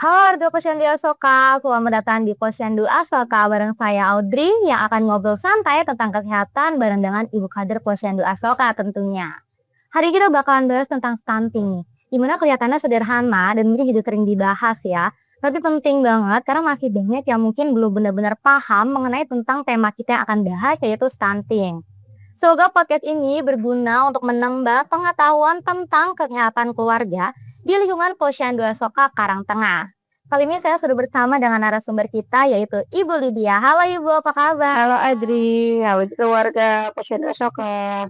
Halo warga Posyandu Asoka, selamat datang di Posyandu Asoka bareng saya Audrey yang akan ngobrol santai tentang kesehatan bareng dengan Ibu Kader Posyandu Asoka tentunya. Hari ini kita bakalan bahas tentang stunting nih, dimana kelihatannya sederhana dan mungkin juga sering dibahas ya. Tapi penting banget karena masih banyak yang mungkin belum benar-benar paham mengenai tentang tema kita yang akan bahas yaitu stunting. Semoga podcast ini berguna untuk menambah pengetahuan tentang kesehatan keluarga di lingkungan Posyandu Asoka Karangtengah. Kali ini saya sudah bersama dengan narasumber kita yaitu Ibu Lydia. Halo Ibu, apa kabar? Halo Adri, halo keluarga Posyandu Asoka.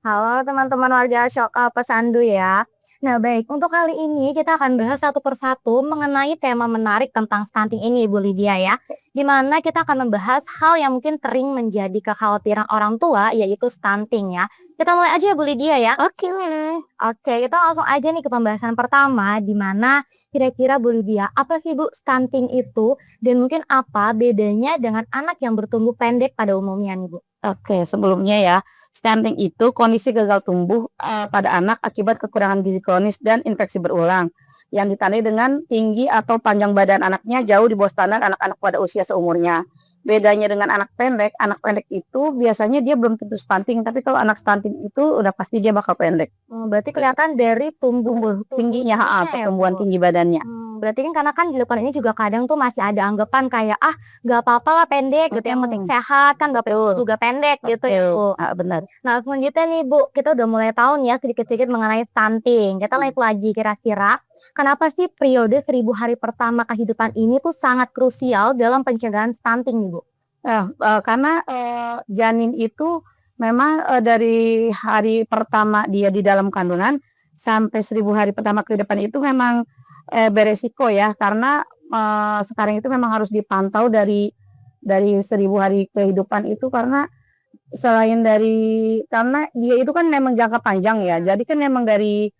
Halo teman-teman warga Asoka Pesandu ya. Nah baik, untuk kali ini kita akan bahas satu persatu mengenai tema menarik tentang stunting ini Ibu Lydia ya. Di mana kita akan membahas hal yang mungkin sering menjadi kekhawatiran orang tua yaitu stunting ya. Kita mulai aja ya Bu Lydia ya. Oke, boleh. Oke, kita langsung aja nih ke pembahasan pertama, di mana kira-kira Bu Lydia, apa sih Bu stunting itu dan mungkin apa bedanya dengan anak yang bertumbuh pendek pada umumnya nih Bu? Oke, sebelumnya ya, stunting itu kondisi gagal tumbuh pada anak akibat kekurangan gizi kronis dan infeksi berulang yang ditandai dengan tinggi atau panjang badan anaknya jauh di bawah standar anak-anak pada usia seumurnya. Bedanya dengan anak pendek itu biasanya dia belum tentu stunting, tapi kalau anak stunting itu udah pasti dia bakal pendek. Berarti kelihatan dari tumbuh Tingginya, tingginya ya pertumbuhan Bu? tinggi badannya. Berarti kan karena kan di depan ini juga kadang tuh masih ada anggapan kayak, "Ah, nggak apa-apa lah pendek," gitu, "yang penting sehat," kan Bapak Ibu Betul, juga pendek gitu ya, betul. Bu. Benar. Nah, selanjutnya nih Bu, kita udah mulai tahu nih ya sedikit-sedikit mengenai stunting. Kita lihat lagi kira-kira kenapa sih periode 1000 hari pertama kehidupan ini tuh sangat krusial dalam pencegahan stunting nih Bu? Karena, janin itu memang, dari hari pertama dia di dalam kandungan sampai 1000 hari pertama kehidupan itu memang, beresiko ya karena, sekarang itu memang harus dipantau dari 1000 hari kehidupan itu karena selain karena dia itu kan memang jangka panjang ya, jadi kan memang dari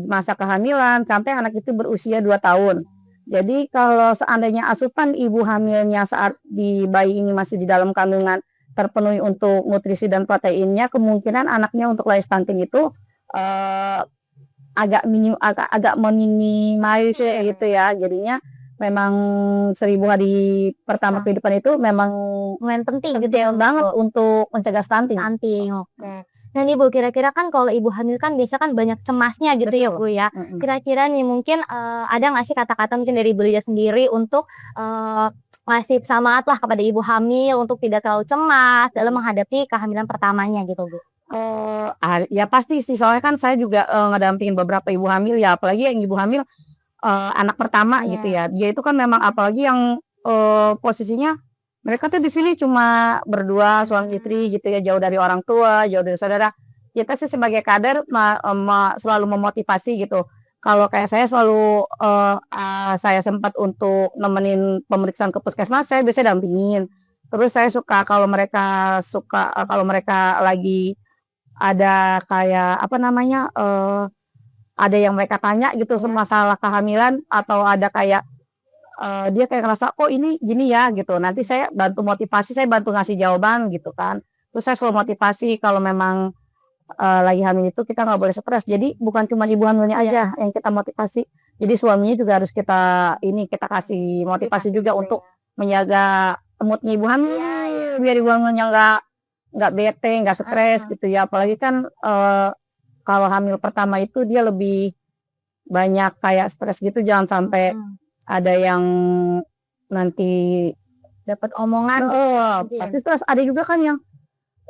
masa kehamilan sampai anak itu berusia 2 tahun. Jadi kalau seandainya asupan ibu hamilnya saat bayi ini masih di dalam kandungan terpenuhi untuk nutrisi dan proteinnya, kemungkinan anaknya untuk lahir stunting itu, eee, agak meminimalisir gitu ya. Jadinya memang 1000 hari pertama kehidupan itu memang Lumayan penting gitu ya penting banget Bu? untuk mencegah stunting. Stunting, oke. Nah nih Bu, kira-kira kan kalau ibu hamil kan biasa kan banyak cemasnya gitu ya Betul, Bu ya. mhm. Kira-kira nih mungkin, ada nggak sih kata-kata mungkin dari Ibu Lydia sendiri untuk, ngasih semangat lah kepada ibu hamil untuk tidak terlalu cemas dalam menghadapi kehamilan pertamanya gitu Bu? Ya pasti sih soalnya kan saya juga, ngedampingin beberapa ibu hamil ya, apalagi yang ibu hamil, anak pertama gitu Iya. ya. Dia itu kan memang apalagi yang, posisinya mereka tuh di sini cuma berdua suami istri gitu ya, jauh dari orang tua, jauh dari saudara. Kita sih sebagai kader selalu memotivasi gitu. Kalau kayak saya selalu, saya sempat untuk nemenin pemeriksaan ke puskesmas, saya biasanya dampingin. Terus saya suka kalau mereka lagi ada kayak apa namanya, ada yang mereka tanya gitu masalah kehamilan atau ada kayak, dia kayak ngerasa, "Kok ini gini ya?" Gitu. Nanti saya bantu motivasi, saya bantu ngasih jawaban gitu kan. Terus saya selalu motivasi kalau memang, lagi hamil itu kita nggak boleh stres. Jadi bukan cuma ibu hamilnya aja yang kita motivasi, jadi suaminya juga harus kita kasih motivasi juga untuk menjaga mood-nya ibu hamil, biar ibu hamilnya nggak bete, nggak stres gitu ya. Apalagi kan, kalau hamil pertama itu dia lebih banyak kayak stres gitu, jangan sampai ada yang nanti Dapat omongan gitu ya? pasti stres. Ada juga kan yang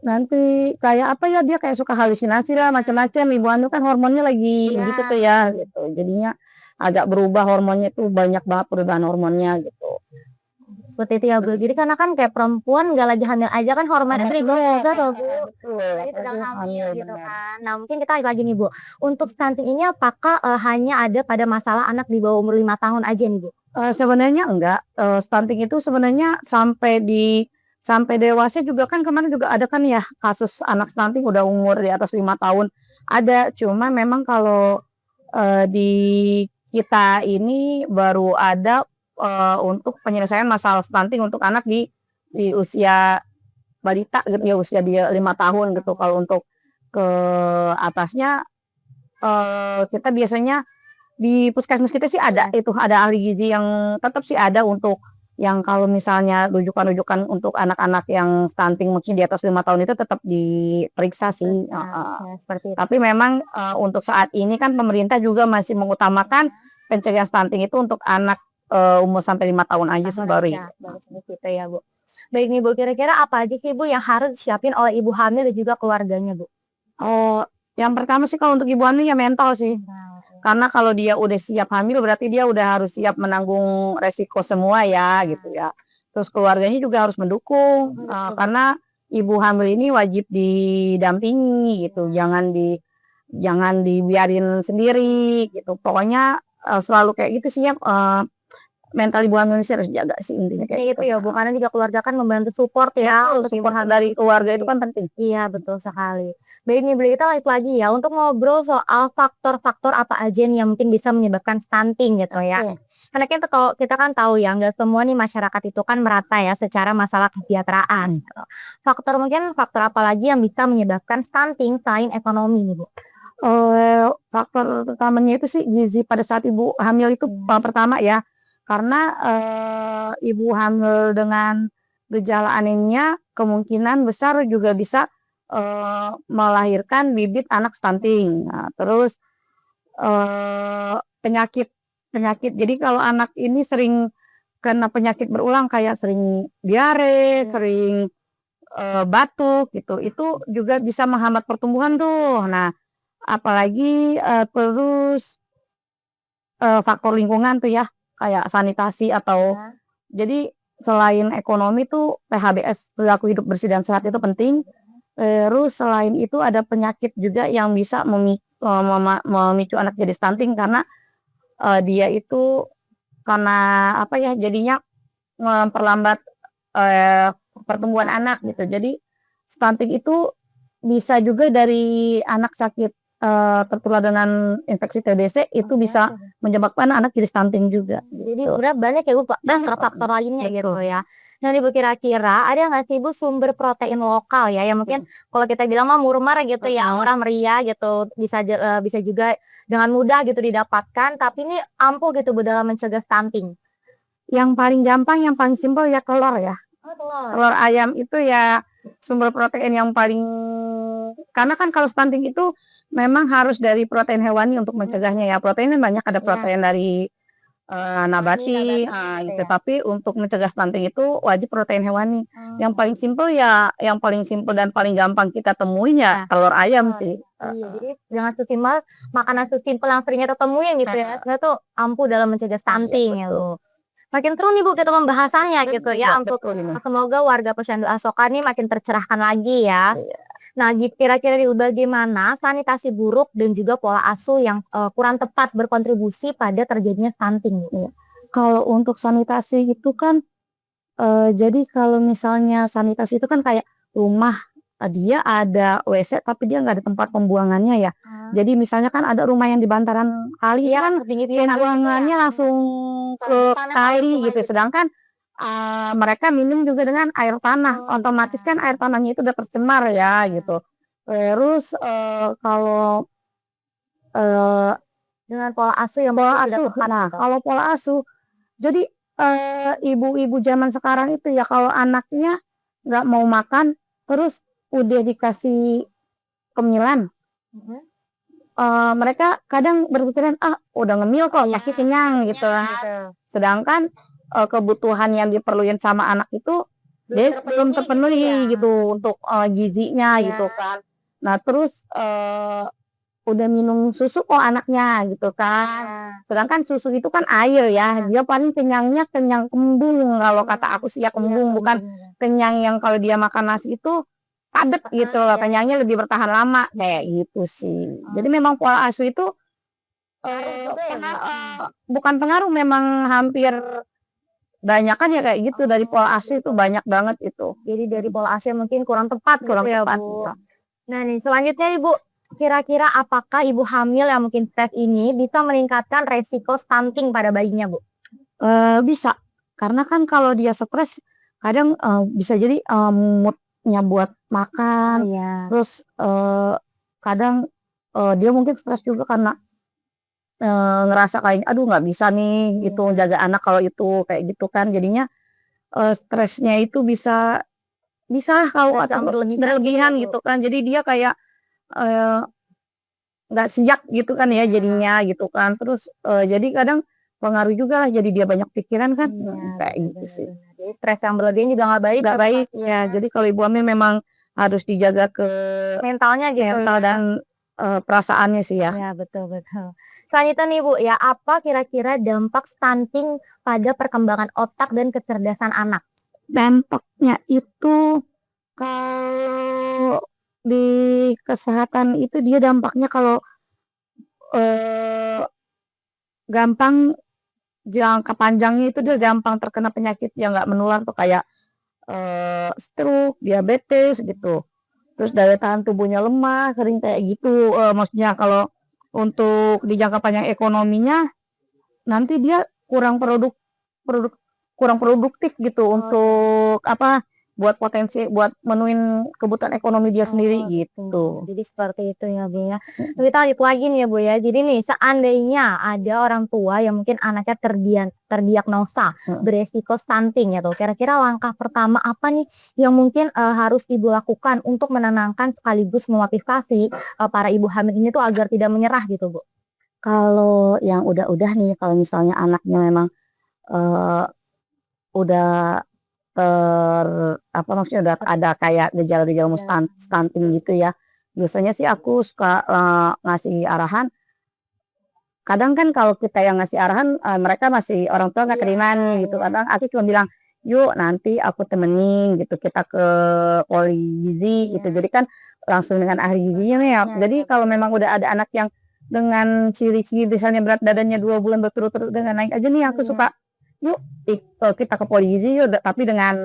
nanti kayak apa ya, dia kayak suka halusinasi lah, macam-macam. Ibu hamil kan hormonnya lagi gitu tuh ya, gitu. Jadinya agak berubah hormonnya tuh, banyak banget perubahan hormonnya gitu. Seperti itu ya Bu. Jadi karena kan kayak perempuan nggak lagi hamil aja kan hormonnya berubah juga tuh Bu. Betul, Jadi sedang hamil gitu bener. kan. Nah mungkin kita lagi nih Bu, untuk stunting ini apakah, hanya ada pada masalah anak di bawah umur 5 tahun aja nih Bu? Sebenarnya enggak, stunting itu sebenarnya sampai dewasa juga kan kemarin juga ada kan ya kasus anak stunting udah umur di atas 5 tahun, ada. Cuma memang kalau, di kita ini baru ada, untuk penyelesaian masalah stunting untuk anak di usia balita gitu ya, usia dia 5 tahun gitu. Kalau untuk ke atasnya, kita biasanya di puskesmas kita sih ada Iya. itu, ada ahli gizi yang tetap sih ada untuk yang kalau misalnya rujukan-rujukan untuk anak-anak yang stunting mungkin di atas 5 tahun itu tetap diperiksa sih, Nah, heeh. ya seperti itu. Tapi memang, untuk saat ini kan pemerintah juga masih mengutamakan pencegahan stunting itu untuk anak, umur sampai 5 tahun aja sih baru Ya, baru seperti itu ya, Bu. Baik nih, Bu, kira-kira apa aja sih, Bu, yang harus disiapin oleh ibu hamil dan juga keluarganya, Bu? Oh, yang pertama sih kalau untuk ibu hamil ya mental sih. Karena kalau dia udah siap hamil berarti dia udah harus siap menanggung resiko semua ya gitu ya. Terus keluarganya juga harus mendukung, karena ibu hamil ini wajib didampingi gitu, jangan dibiarin sendiri gitu. Pokoknya, selalu kayak gitu sih ya, mental ibu hamil sih harus jaga sih intinya kayak Itu gitu. ya, Bu, karena juga keluarga kan membantu support ya untuk ibu Support hamil. dari keluarga itu kan penting. Iya, betul sekali. Baik nih, Bu, kita balik lagi ya untuk ngobrol soal faktor-faktor apa aja nih yang mungkin bisa menyebabkan stunting gitu ya. Oke. Karena kita kan tahu ya, nggak semua nih masyarakat itu kan merata ya secara masalah kesejahteraan gitu. Faktor apa lagi yang bisa menyebabkan stunting selain ekonomi nih, Bu? Faktor utamanya itu sih gizi pada saat ibu hamil itu, pertama ya, karena, ibu hamil dengan gejala anemia kemungkinan besar juga bisa, melahirkan bibit anak stunting. Nah, terus, penyakit penyakit jadi kalau anak ini sering kena penyakit berulang kayak sering diare, sering, batuk gitu, itu juga bisa menghambat pertumbuhan tuh. Nah, apalagi, terus, faktor lingkungan tuh ya, kayak sanitasi atau jadi selain ekonomi tuh PHBS, perilaku hidup bersih dan sehat itu penting. Terus selain itu ada penyakit juga yang bisa memicu anak jadi stunting karena, dia itu karena apa ya, jadinya memperlambat, pertumbuhan anak gitu. Jadi stunting itu bisa juga dari anak sakit, tertular dengan infeksi TBC itu bisa menyebabkan anak jadi stunting juga, Jadi gitu. sebenarnya banyak ya, Bu, faktor-faktor lainnya gitu Betul. ya. Nah nih, Bu, kira-kira ada nggak sih, Bu, sumber protein lokal ya yang mungkin kalau kita bilang mah murmer gitu ya, murah meriah gitu, bisa juga dengan mudah gitu didapatkan, tapi ini ampuh gitu, Bu, dalam mencegah stunting? Yang paling gampang, yang paling simpel ya telur ya. Oh, telur. Telur ayam itu ya sumber protein yang paling karena kan kalau stunting itu memang harus dari protein hewani untuk mencegahnya ya. Protein kan banyak, ada protein dari, nabati, gitu gitu. ya. Tapi untuk mencegah stunting itu wajib protein hewani. Yang paling simpel ya yang paling simpel dan paling gampang kita temuin ya telur ayam sih. Iya, jadi dengan sesimpel makanan sesimpel yang sering kita temuin gitu ya, sebenarnya tuh ampuh dalam mencegah stunting ya, Betul. Bu. Makin seru nih, Bu, kita pembahasannya gitu ya, untuk Betul ini. semoga warga Posyandu Asoka nih makin tercerahkan lagi ya. Nah, kira-kira nih, bagaimana sanitasi buruk dan juga pola asuh yang, kurang tepat berkontribusi pada terjadinya stunting, Bu? Iya. Kalau untuk sanitasi itu kan, jadi kalau misalnya sanitasi itu kan kayak rumah, dia ada WC tapi dia nggak ada tempat pembuangannya ya. Jadi misalnya kan ada rumah yang di bantaran kali itu kan pembuangannya langsung ke kali gitu, sedangkan, mereka minum juga dengan air tanah, otomatis kan air tanahnya itu udah tercemar ya gitu. Terus, kalau, eee, Dengan pola asuh yang pola mungkin tidak asuh, tepat nah gitu. kalau pola asuh jadi, ibu-ibu zaman sekarang itu ya kalau anaknya nggak mau makan, terus udah dikasih cemilan, mereka kadang berpikiran, "Ah, udah ngemil kok, pasti kenyang," gitu kan. Sedangkan, kebutuhan yang diperluin sama anak itu dia belum terpenuhi gitu untuk, gizinya gitu kan. Nah terus, udah minum susu kok anaknya gitu kan. Sedangkan susu itu kan air ya, dia paling kenyangnya kenyang kembung kalau kata aku sih ya kembung, bukan kenyang yang kalau dia makan nasi itu padet gitu loh, kenyangnya lebih bertahan lama, kayak gitu sih. Jadi memang pola asuh itu, bukan pengaruh memang hampir banyakan ya kayak gitu, dari pola asuh itu banyak banget itu. Jadi dari pola asuh yang mungkin kurang tepat Kurang gitu ya, tepat, Bu. iya. Nah nih, selanjutnya nih, Bu, kira-kira apakah ibu hamil yang mungkin stres ini bisa meningkatkan resiko stunting pada bayinya, Bu? Bisa, karena kan kalau dia stres kadang, bisa jadi, mood-nya buat makan, Iya. terus, kadang, dia mungkin stres juga karena ngerasa kayak, "Aduh nggak bisa nih itu jaga anak kalau itu," kayak gitu kan. Jadinya, stresnya itu bisa kalau Stres yang berlebihan gitu kan. Jadi dia kayak, eee, nggak siap gitu kan ya jadinya gitu kan. Terus, jadi kadang pengaruh juga jadi dia banyak pikiran kan, kayak bener gitu bener sih. bener. Jadi stres yang berlebihan juga nggak baik Nggak ya, baik pastinya. ya, jadi kalau ibu hamil memang harus dijaga ke Mentalnya gitu mental ya. dan, perasaannya sih ya. Ya betul betul. Selain itu nih Bu, ya apa kira-kira dampak stunting pada perkembangan otak dan kecerdasan anak? Dampaknya itu kalau di kesehatan itu dia dampaknya kalau, eee, gampang jangka panjangnya itu dia gampang terkena penyakit yang nggak menular tuh kayak, stroke, diabetes gitu. Terus daya tahan tubuhnya lemah, sering kayak gitu, maksudnya kalau untuk di jangka panjang ekonominya, nanti dia kurang produk kurang produktif gitu Oh ya. untuk apa, buat potensi buat menuhin kebutuhan ekonomi dia sendiri Oh gitu. gitu. Jadi seperti itu ya Bu ya. Mhm, Tapi kita lanjut lagi nih ya Bu ya. Jadi nih seandainya ada orang tua yang mungkin anaknya terdiagnosa mhm. beresiko stunting ya tuh. Kira-kira langkah pertama apa nih yang mungkin harus Ibu lakukan untuk menenangkan sekaligus memotivasi para ibu hamil ini tuh agar tidak menyerah gitu Bu? Kalau yang udah nih, kalau misalnya anaknya memang, eee, udah apa maksudnya udah ada kayak gejala-gejala mau Ya. stunting gitu ya, biasanya sih aku suka, ngasih arahan. Kadang kan kalau kita yang ngasih arahan, mereka masih orang tua nggak Iya, terima nih gitu, iya. kadang aku cuma bilang, "Yuk nanti aku temenin gitu, kita ke poli gizi," gitu. Iya. Jadi kan langsung dengan ahli gizinya nih ya. Iya, Jadi iya, kalau memang udah ada anak yang dengan ciri-ciri misalnya berat badannya 2 bulan berturut-turut dengan naik aja nih, aku iya. suka, "Yuk kita ke poli gizi yuk," tapi dengan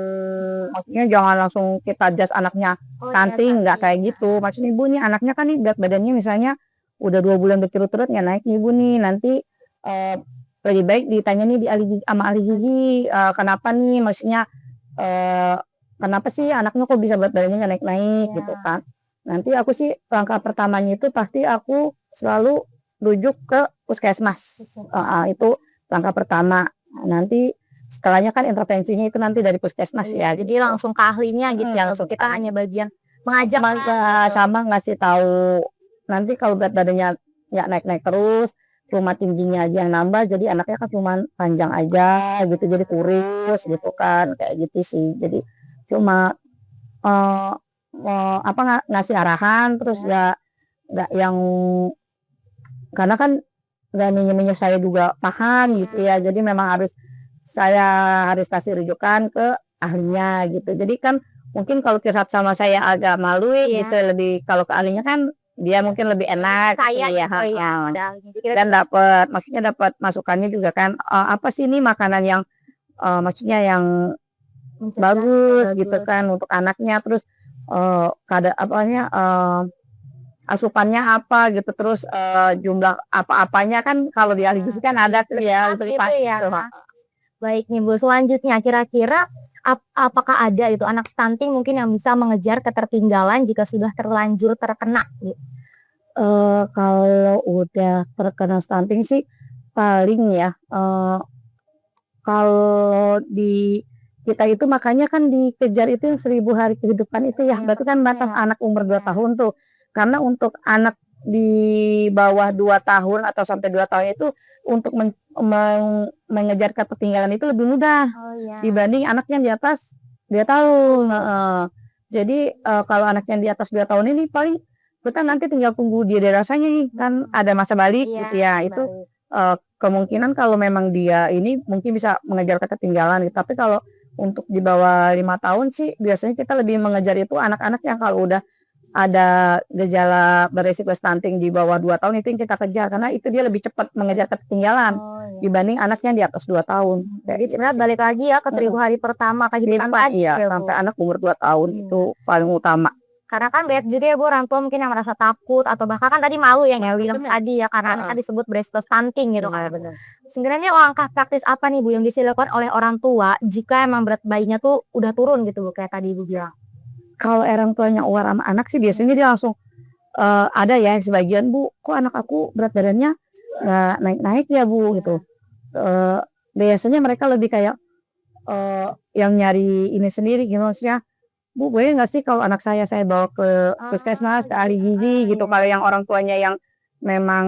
maksudnya jangan langsung kita jas anaknya Oh iya, stunting, nggak stunting. kayak gitu. Maksudnya, "Ibu nih anaknya kan nih berat badannya misalnya udah 2 bulan berturut-turut nggak naik nih Ibu nih, nanti, eee, lebih baik ditanya nih di sama ahli gizi, kenapa nih maksudnya, eee, kenapa sih anaknya kok bisa berat badannya nggak naik-naik," gitu Iya. kan. Nanti aku sih langkah pertamanya itu pasti aku selalu rujuk ke puskesmas, heeh, itu langkah pertama. Nanti setelahnya kan intervensinya itu nanti dari puskesmas Iya, ya jadi gitu. langsung ke ahlinya gitu ya, Langsung kita hanya bagian mengajak gitu. sama ngasih tahu, nanti kalau berat badannya nggak naik-naik terus, cuma tingginya aja yang nambah, jadi anaknya kan cuman panjang aja gitu, jadi kurus gitu kan, kayak gitu sih. Jadi cuma, eee apa, ngasih arahan terus Ya. nggak yang karena kan nggak minyak-minyak saya juga paham gitu ya, jadi memang saya harus kasih rujukan ke ahlinya gitu. Jadi kan mungkin kalau curhat sama saya agak malu gitu, Iya, lebih kalau ke ahlinya kan dia mungkin lebih enak gitu saya ya, gitu ya, heeh. ada ahlinya. Jadi kita Dan maksudnya dapat masukannya juga kan, apa sih ini makanan yang, maksudnya yang mencegah bagus gitu bagus. kan untuk anaknya, terus, apanya, asupannya apa gitu, terus, jumlah apa-apanya kan kalau di ahli gizi Nah, kan ada tuh ya, pas lebih gitu pasti ya. tuh, Baik nih Bu, selanjutnya kira-kira apakah ada itu anak stunting mungkin yang bisa mengejar ketertinggalan jika sudah terlanjur terkena gitu? Kalau udah terkena stunting sih paling ya, kalau di kita itu makanya kan dikejar itu yang 1000 hari kehidupan itu ya, Iya, berarti kan batas iya. anak umur 2 tahun tuh. Karena untuk anak di bawah 2 tahun atau sampai 2 tahun itu untuk mengejar ketertinggalan itu lebih mudah Oh iya. dibanding anak yang di atas 2 tahun, heeh. Jadi, kalau anak yang di atas 2 tahun ini paling kita nanti tinggal tunggu dia ada rasanya nih, kan ada masa balik Iya, gitu ya, itu, balik. kemungkinan kalau memang dia ini mungkin bisa mengejar ketertinggalan gitu, tapi kalau untuk di bawah 5 tahun sih biasanya kita lebih mengejar itu anak-anak yang kalau udah ada gejala beresiko stunting di bawah 2 tahun itu yang kita kejar, karena itu dia lebih cepat mengejar ketertinggalan Oh iya. dibanding anak yang di atas 2 tahun, kayak Jadi gitu sebenarnya sih. balik lagi ya ke 1000 Mhm, hari pertama kehidupan tadi iya, ya sampai Bu? anak umur 2 tahun Iya. itu paling utama. Karena kan banyak juga ya Bu orang tua mungkin yang merasa takut atau bahkan kan tadi malu yang bilang Bener, tadi ya karena heeh, anaknya disebut beresiko stunting gitu iya kan. bener. Sebenarnya langkah praktis apa nih Bu yang bisa dilakukan oleh orang tua jika emang berat bayinya tuh udah turun gitu Bu kayak tadi Ibu bilang? Kalau orang tuanya aware sama anak sih biasanya dia langsung, ada ya yang sebagian, "Bu, kok anak aku berat badannya, nggak naik-naik ya Bu gitu. Biasanya mereka lebih kayak, yang nyari ini sendiri gitu, maksudnya, "Bu, boleh nggak sih kalau anak saya bawa ke puskesmas, ke ahli gizi," gitu. Kalau yang orang tuanya yang memang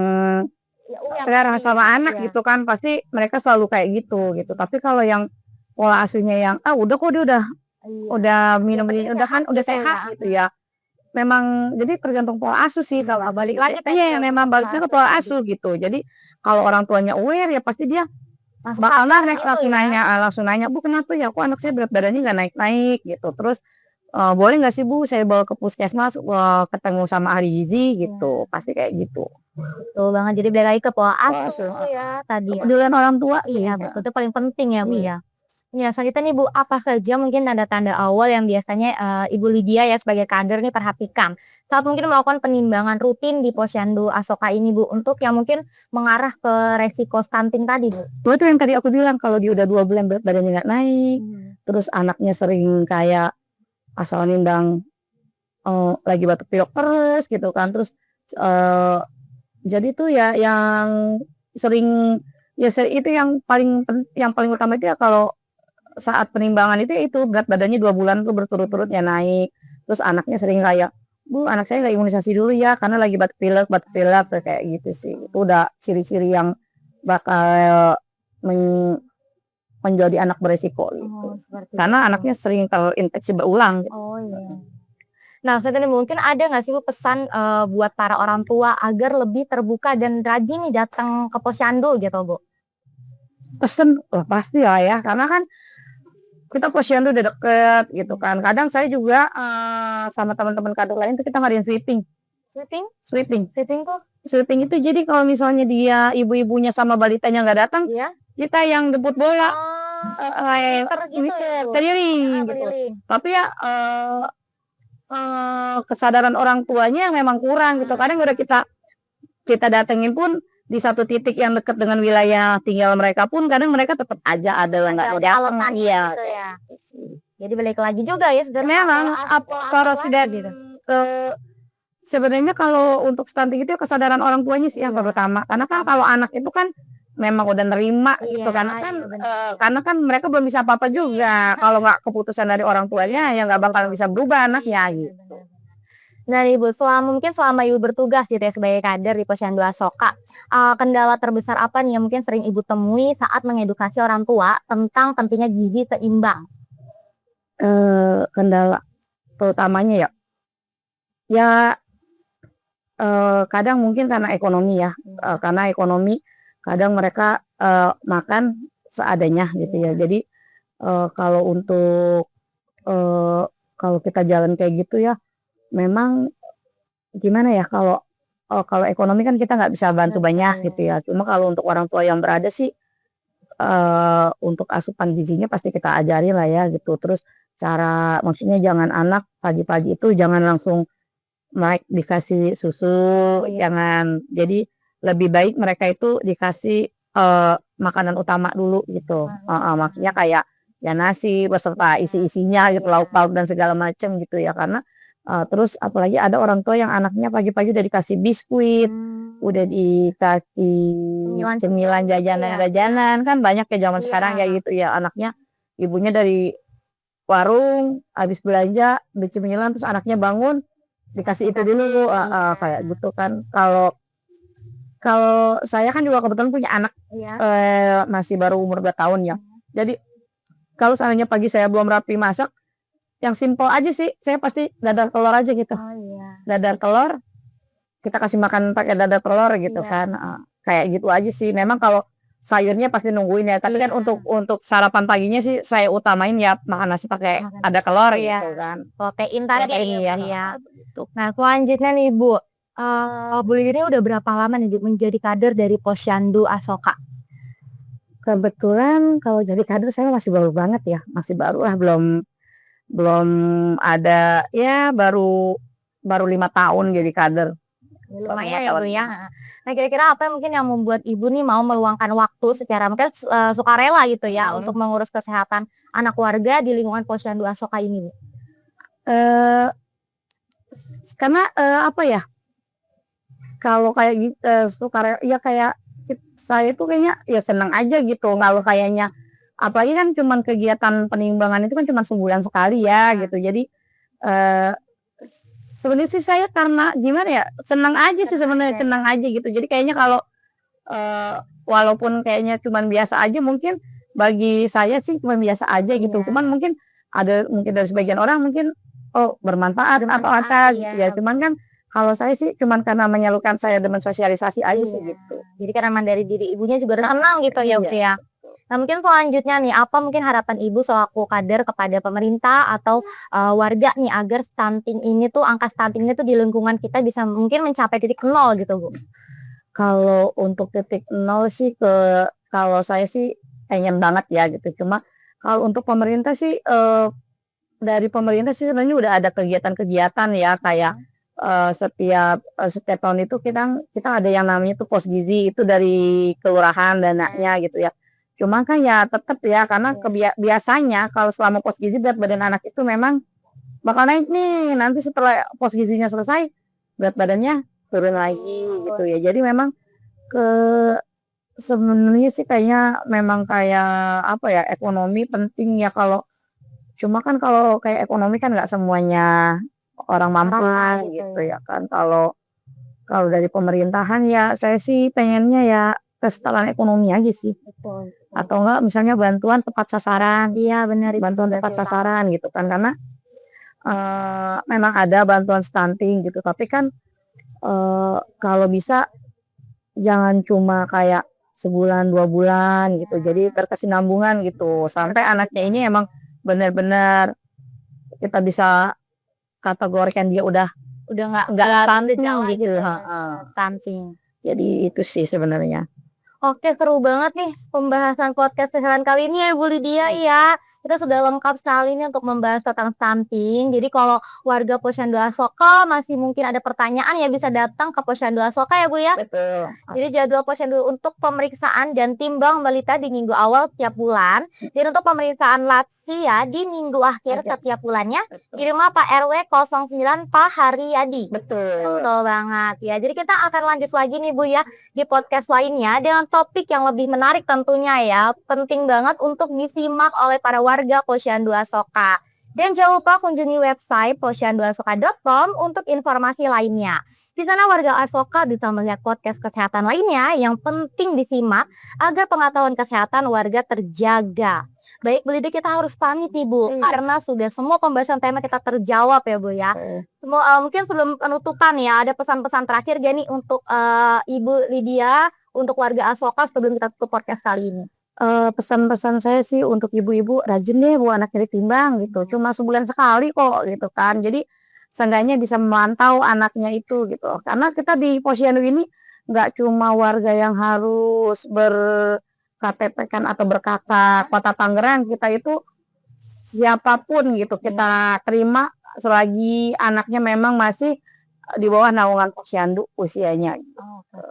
Ya care pasti sama ya, anak iya. gitu kan, pasti mereka selalu kayak gitu. Tapi kalau yang pola asuhnya yang, "Ah, udah kok dia Iya. udah Yang minum penting ini, sehat udah gitu sehat," ya. gitu ya. Memang jadi tergantung pola asuh sih kalau Balik aku lagi tadi iya, ya memang pola baliknya ke asuh pola tadi. asuh gitu. Jadi kalau orang tuanya aware ya pasti dia Langsung bakal sadar nanya, gitu ya. langsung nanya, "Bu, kenapa ya kok anak saya berat badannya nggak naik-naik?" Gitu. Terus, "Boleh nggak sih Bu saya bawa ke puskesmas, ketemu sama ahli gizi?" Gitu, Iya, pasti kayak gitu. betul banget. Jadi balik lagi ke pola Pola asuh asuh, ya tadi ya. kepedulian orang tua sih, Iya betul, itu paling penting ya, Bu, iya. ya. Ya, selanjutnya nih Bu, apa saja mungkin tanda-tanda awal yang biasanya, Ibu Lydia ya sebagai kader nih perhatikan, saat mungkin melakukan penimbangan rutin di Posyandu Asoka ini Bu, untuk yang mungkin mengarah ke resiko stunting tadi Bu? Itu yang tadi aku bilang kalau dia udah 2 bulan berat badannya nggak naik, Mmm. terus anaknya sering kayak asal nimbang, lagi batuk pilek terus gitu kan, terus, eee, jadi tuh ya yang sering itu yang paling utama itu ya kalau saat penimbangan itu berat badannya 2 bulan tuh berturut-turut ya naik, terus anaknya sering kayak, "Bu, anak saya nggak imunisasi dulu ya karena lagi batuk pilek," tuh kayak gitu sih. Itu udah ciri-ciri yang bakal menjadi anak beresiko gitu. Oh, seperti Karena itu. anaknya sering terinfeksi berulang gitu. Oh, iya. Nah, selanjutnya nih mungkin ada nggak sih Bu pesan, buat para orang tua agar lebih terbuka dan rajin nih datang ke Posyandu gitu Bu? Pesen, wah pastilah ya, karena kan kita posyandu udah deket gitu kan. Kadang saya juga, sama teman-teman kader lain tuh kita ngadain sweeping. Sweeping? Sweeping Sweeping tuh? sweeping itu jadi kalau misalnya dia ibu-ibunya sama balitanya nggak datang, Iya? kita yang jemput bola, Oh, muter gitu ya Bu? keliling gitu. Keliling. Tapi ya, kesadaran orang tuanya memang kurang gitu. Kadang udah kita kita datengin pun di satu titik yang dekat dengan wilayah tinggal mereka pun kadang mereka tetap aja ada yang nggak mau Ada datang. alasannya Iya, gitu kayak ya? gitu sih. Jadi balik lagi juga ya sebenarnya Memang pola asuh pola kalau asuh sudah lagi gitu? sebenarnya kalau untuk stunting itu kesadaran orang tuanya sih yang Iya, terutama. Karena kan kalau anak itu kan memang udah nerima iya, gitu karena kan, iya bener. karena kan mereka belum bisa apa-apa juga. Iya. Kalau nggak keputusan dari orang tuanya ya nggak bakal bisa berubah anaknya Bener gitu. bener bener. Nah Ibu, selama Ibu bertugas gitu ya sebagai kader di Posyandu Asoka, kendala terbesar apa nih yang mungkin sering Ibu temui saat mengedukasi orang tua tentang pentingnya gizi seimbang? Kendala terutamanya ya, ya, kadang mungkin karena ekonomi ya, karena ekonomi kadang mereka, makan seadanya gitu ya. Jadi, kalau untuk, eee, kalau kita jalan kayak gitu ya, memang gimana ya, kalau ekonomi kan kita nggak bisa bantu banyak gitu ya. Cuma kalau untuk orang tua yang berada sih, untuk asupan gizinya pasti kita ajarin lah ya gitu. Terus maksudnya jangan anak pagi-pagi itu jangan langsung dikasih susu, Iya. jangan jadi lebih baik mereka itu dikasih, makanan utama dulu gitu, heeh, maksudnya kayak ya nasi beserta isi-isinya gitu, Iya. lauk-pauk dan segala macam gitu ya. Karena, terus apalagi ada orang tua yang anaknya pagi-pagi udah dikasih biskuit, udah dikasih Cemilan-cemilan cemilan, gitu ya? jajanan-jajanan, kan banyak ya zaman sekarang Iya. kayak gitu ya, anaknya ibunya dari warung habis belanja beli cemilan terus anaknya bangun dikasih itu dulu, heeh, kayak Iya. gitu kan. Kalau kalau saya kan juga kebetulan punya anak, Iya. masih baru umur 2 tahun ya. Jadi kalau seandainya pagi saya belum rapi masak, yang simpel aja sih, saya pasti dadar telur aja gitu. Oh iya. Dadar telur, kita kasih makan pakai dadar telur gitu Iya. kan, heeh. Kayak gitu aja sih. Memang kalau sayurnya pasti nungguin ya, tapi kan Iya. untuk sarapan paginya sih saya utamain ya makan nasi pakai Makan. ada telur Iya. gitu kan. Protein tadi Protein ya, iya. heeh, begitu. Nah, selanjutnya nih Bu, Bu ini udah berapa lama nih Bu menjadi kader dari Posyandu Asoka? Kebetulan kalau jadi kader saya masih baru banget ya, masih baru lah, belum belum ada ya baru baru 5 tahun jadi kader, baru 5 Lumayan ya tahun. Bu ya, heeh. Nah kira-kira apa yang mungkin yang membuat Ibu nih mau meluangkan waktu secara mungkin sukarela gitu ya untuk mengurus kesehatan anak warga di lingkungan Posyandu Asoka ini Bu? Eee, karena, apa ya, kalau kayak sukarela ya kayak saya tuh kayaknya ya senang aja gitu kalau kayaknya apalagi kan cuman kegiatan penimbangan itu kan cuma sebulan sekali ya gitu. Jadi, eee, sebenarnya sih saya karena gimana ya, senang aja sih sebenarnya, senang aja gitu. Jadi kayaknya kalau, walaupun kayaknya cuman biasa aja mungkin bagi saya sih cuman biasa aja gitu. Iya. Cuman mungkin mungkin dari sebagian orang mungkin, oh bermanfaat atau apa gitu ya. Cuman kan kalau saya sih cuman karena menyalurkan saya demen sosialisasi aja sih Iya. gitu. Jadi kan emang dari diri ibunya juga senang gitu ya, Bu, ya. Nah, mungkin selanjutnya nih, apa mungkin harapan Ibu selaku kader kepada pemerintah atau, warga nih agar stunting ini tuh, angka stunting ini tuh di lingkungan kita bisa mungkin mencapai titik nol gitu, Bu? Kalau untuk titik nol sih kalau saya sih pengen banget ya gitu. Cuma kalau untuk pemerintah sih, dari pemerintah sih sebenarnya udah ada kegiatan-kegiatan ya kayak, setiap tahun itu kita ada yang namanya tuh pos gizi itu dari kelurahan dananya gitu ya. Cuma kan ya tetep ya karena biasanya kalau selama pos gizi berat badan anak itu memang bakal naik nih, nanti setelah pos gizinya selesai berat badannya turun lagi gitu ya. Jadi memang ke sebenarnya sih kayaknya memang kayak apa ya, ekonomi penting ya cuma kan kalau kayak ekonomi kan nggak semuanya orang mampu gitu ya kan. Kalau kalau dari pemerintahan ya saya sih pengennya ya kesetaraan ekonomi aja sih. Betul. Atau enggak misalnya bantuan tepat sasaran. Iya benar itu Bantuan juga tepat sih, Kak. sasaran gitu kan karena, memang ada bantuan stunting gitu tapi kan, kalau bisa jangan cuma kayak sebulan, 2 bulan gitu jadi berkesinambungan gitu sampai anaknya ini emang benar-benar kita bisa kategorikan dia udah Udah nggak stunting gejala gitu, gitu ya, heeh. stunting. Jadi itu sih sebenarnya. Oke, seru banget nih pembahasan podcast kesehatan kali ini ya, Bu Lydia ya. Kita sudah lengkap sekali nih untuk membahas tentang stunting. Jadi kalau warga Posyandu Asoka masih mungkin ada pertanyaan ya bisa datang ke Posyandu Asoka ya, Bu, ya. Betul. Jadi jadwal Posyandu untuk pemeriksaan dan timbang balita di minggu awal tiap bulan. Dan untuk pemeriksaan lansia di minggu akhir setiap bulannya di rumah Pak RW 09 Pak Haryadi. Betul. Betul banget ya. Jadi kita akan lanjut lagi nih, Bu, ya di podcast lainnya dengan topik yang lebih menarik tentunya ya. Penting banget untuk disimak oleh para warga Posyandu Asoka. Dan jangan lupa kunjungi website posyanduasoka.com untuk informasi lainnya. Di sana warga Asoka bisa melihat podcast kesehatan lainnya yang penting disimak agar pengetahuan kesehatan warga terjaga. Baik, Bu Lydia, kita harus pamit nih, Bu, karena sudah semua pembahasan tema kita terjawab ya, Bu, ya. Mungkin sebelum penutupan ya, ada pesan-pesan terakhir gak nih untuk Ibu Lydia, untuk warga Asoka sebelum kita tutup podcast kali ini? Pesan-pesan saya sih untuk ibu-ibu rajin deh bawa anaknya ditimbang gitu, cuma sebulan sekali kok gitu kan. Jadi seenggaknya bisa memantau anaknya itu gitu. Karena kita di Posyandu ini nggak cuma warga yang harus ber-KTP kan atau ber-KK Kota Tangerang, kita itu siapapun gitu kita terima selagi anaknya memang masih di bawah naungan Posyandu usianya.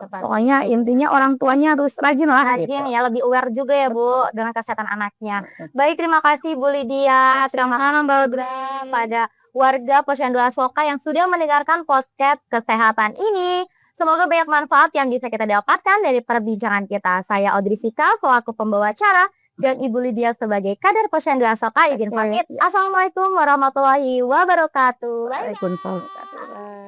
Pokoknya intinya orang tuanya harus rajin lah gitu. Rajin ya, lebih aware juga ya, Bu, dengan kesehatan anaknya. Baik, terima kasih Bu Lydia. Terima kasih Mbak Audrey pada warga Posyandu Asoka yang sudah mendengarkan podcast kesehatan ini. Semoga banyak manfaat yang bisa kita dapatkan dari perbincangan kita. Saya Audrey Sika selaku pembawa acara dan Ibu Lydia sebagai kader Posyandu Asoka izin pamit. Assalamualaikum warahmatullahi wabarakatuh. Waalaikumsalam.